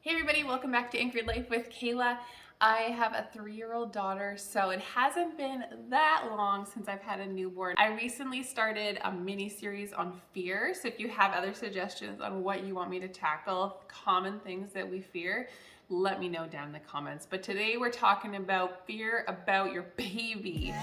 Hey everybody, welcome back to Anchored Life with Kayla. I have a 3-year-old daughter, so it hasn't been that long since I've had a newborn. I recently started a mini series on fear, so if you have other suggestions on what you want me to tackle, common things that we fear, let me know down in the comments. But today we're talking about fear about your baby.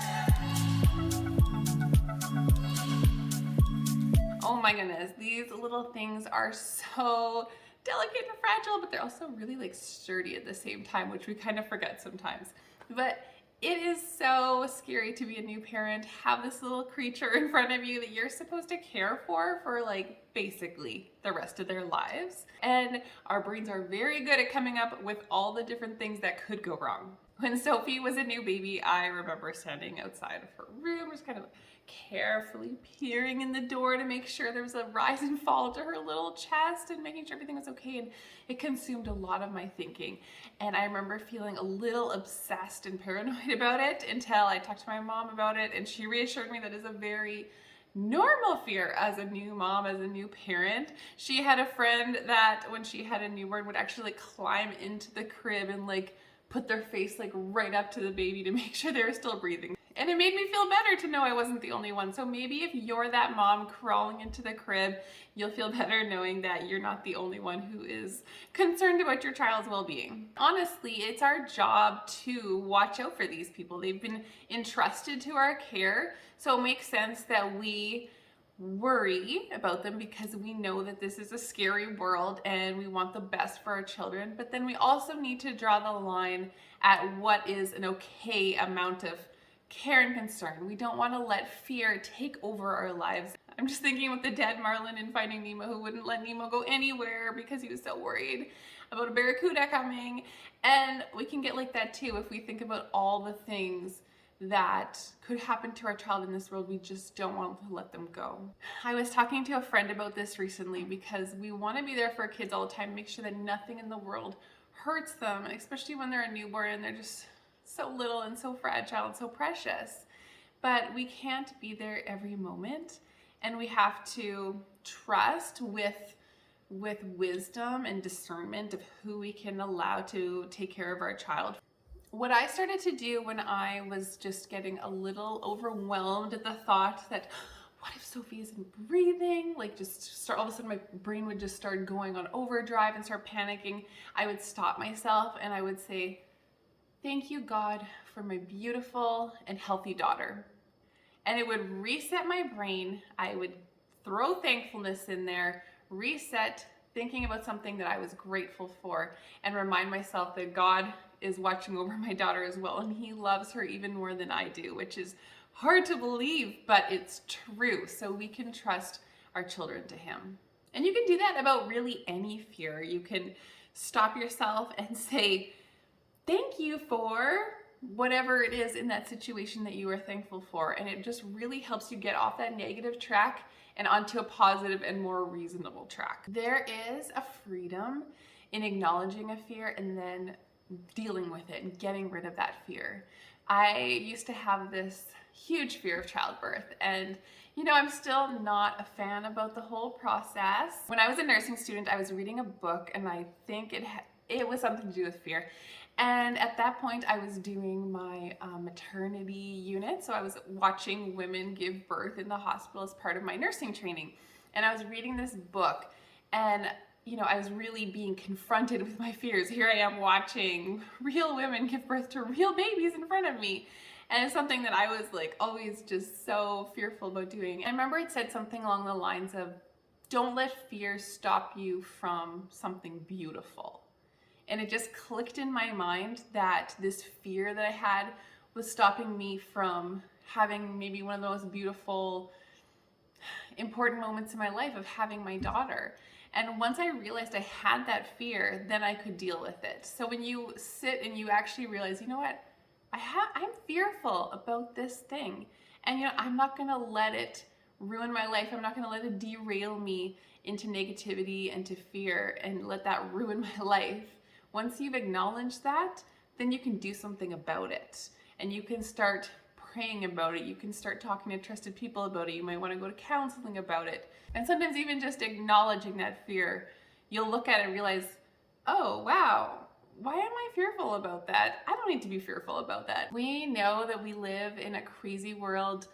Oh my goodness, these little things are so delicate and fragile, but they're also really like sturdy at the same time, which we kind of forget sometimes. But it is so scary to be a new parent, have this little creature in front of you that you're supposed to care for like basically the rest of their lives. And our brains are very good at coming up with all the different things that could go wrong. When Sophie was a new baby, I remember standing outside of her room, just kind of carefully peering in the door to make sure there was a rise and fall to her little chest and making sure everything was okay. And it consumed a lot of my thinking. And I remember feeling a little obsessed and paranoid about it until I talked to my mom about it, and she reassured me that it's a very normal fear as a new mom, as a new parent. She had a friend that when she had a newborn would actually like climb into the crib and like put their face like right up to the baby to make sure they were still breathing. And it made me feel better to know I wasn't the only one. So maybe if you're that mom crawling into the crib, you'll feel better knowing that you're not the only one who is concerned about your child's well-being. Honestly, it's our job to watch out for these people. They've been entrusted to our care, so it makes sense that we worry about them because we know that this is a scary world and we want the best for our children. But then we also need to draw the line at what is an okay amount of care and concern. We don't want to let fear take over our lives. I'm just thinking about the dead marlin in Finding Nemo who wouldn't let Nemo go anywhere because he was so worried about a barracuda coming. And we can get like that too if we think about all the things that could happen to our child in this world. We just don't want to let them go. I was talking to a friend about this recently because we want to be there for our kids all the time, make sure that nothing in the world hurts them, especially when they're a newborn and they're just so little and so fragile and so precious. But we can't be there every moment, and we have to trust with wisdom and discernment of who we can allow to take care of our child. What I started to do when I was just getting a little overwhelmed at the thought that what if Sophie isn't breathing? Like just start, all of a sudden my brain would just start going on overdrive and start panicking. I would stop myself and I would say, thank you, God, for my beautiful and healthy daughter. And it would reset my brain. I would throw thankfulness in there, reset, thinking about something that I was grateful for, and remind myself that God is watching over my daughter as well, and He loves her even more than I do, which is hard to believe, but it's true. So we can trust our children to Him. And you can do that about really any fear. You can stop yourself and say, thank you for whatever it is in that situation that you are thankful for. And it just really helps you get off that negative track and onto a positive and more reasonable track. There is a freedom in acknowledging a fear and then dealing with it and getting rid of that fear. I used to have this huge fear of childbirth, and I'm still not a fan about the whole process. When I was a nursing student, I was reading a book, and I think it was something to do with fear. And at that point, I was doing my maternity unit. So I was watching women give birth in the hospital as part of my nursing training. And I was reading this book, and I was really being confronted with my fears. Here I am watching real women give birth to real babies in front of me. And it's something that I was like always just so fearful about doing. I remember it said something along the lines of, don't let fear stop you from something beautiful. And it just clicked in my mind that this fear that I had was stopping me from having maybe one of the most beautiful, important moments in my life of having my daughter. And once I realized I had that fear, then I could deal with it. So when you sit and you actually realize, you know what, I'm fearful about this thing. And I'm not gonna let it ruin my life. I'm not gonna let it derail me into negativity and to fear and let that ruin my life. Once you've acknowledged that, then you can do something about it. And you can start praying about it. You can start talking to trusted people about it. You might want to go to counseling about it. And sometimes even just acknowledging that fear, you'll look at it and realize, oh, wow, why am I fearful about that? I don't need to be fearful about that. We know that we live in a crazy world.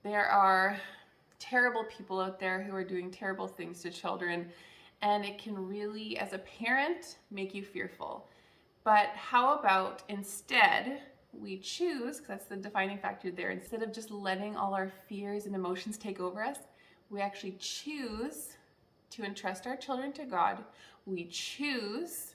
There are terrible people out there who are doing terrible things to children, and it can really, as a parent, make you fearful. But how about instead we choose, because that's the defining factor there, instead of just letting all our fears and emotions take over us, we actually choose to entrust our children to God. We choose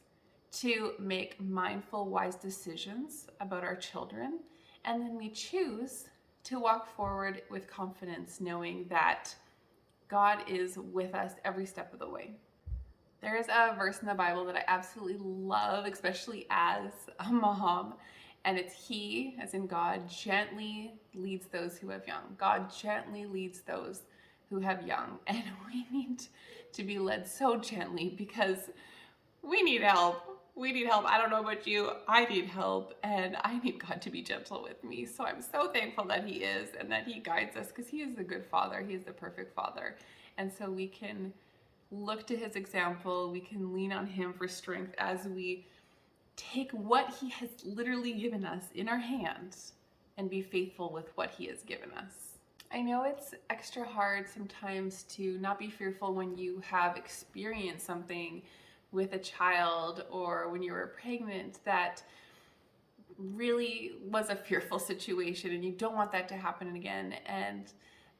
to make mindful, wise decisions about our children. And then we choose to walk forward with confidence, knowing that God is with us every step of the way. There's a verse in the Bible that I absolutely love, especially as a mom, and it's He, as in God, gently leads those who have young. God gently leads those who have young, and we need to be led so gently because we need help. We need help. I don't know about you. I need help, and I need God to be gentle with me. So I'm so thankful that He is and that He guides us, because He is the good Father. He is the perfect Father. And so we can look to His example. We can lean on Him for strength as we take what He has literally given us in our hands and be faithful with what He has given us. I know it's extra hard sometimes to not be fearful when you have experienced something with a child or when you were pregnant that really was a fearful situation, and you don't want that to happen again. And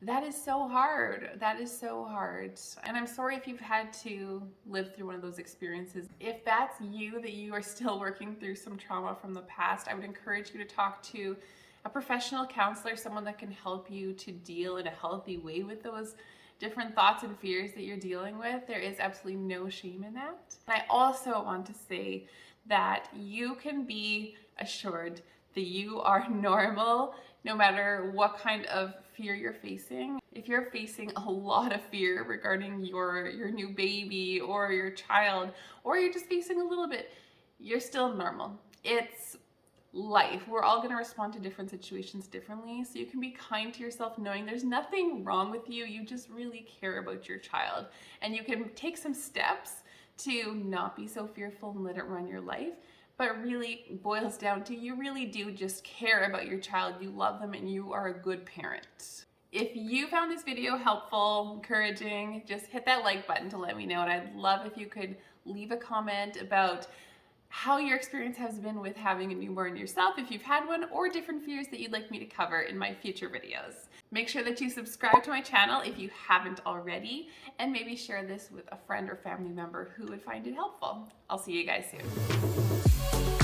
that is so hard. That is so hard. And I'm sorry if you've had to live through one of those experiences. If that's you, that you are still working through some trauma from the past, I would encourage you to talk to a professional counselor, someone that can help you to deal in a healthy way with those different thoughts and fears that you're dealing with. There is absolutely no shame in that. And I also want to say that you can be assured that you are normal no matter what kind of fear you're facing. If you're facing a lot of fear regarding your new baby or your child, or you're just facing a little bit, you're still normal. It's life. We're all going to respond to different situations differently. So you can be kind to yourself, knowing there's nothing wrong with you. You just really care about your child. And you can take some steps to not be so fearful and let it run your life. But really boils down to you really do just care about your child. You love them and you are a good parent. If you found this video helpful, encouraging, just hit that like button to let me know. And I'd love if you could leave a comment about how your experience has been with having a newborn yourself, if you've had one, or different fears that you'd like me to cover in my future videos. Make sure that you subscribe to my channel if you haven't already, and maybe share this with a friend or family member who would find it helpful. I'll see you guys soon.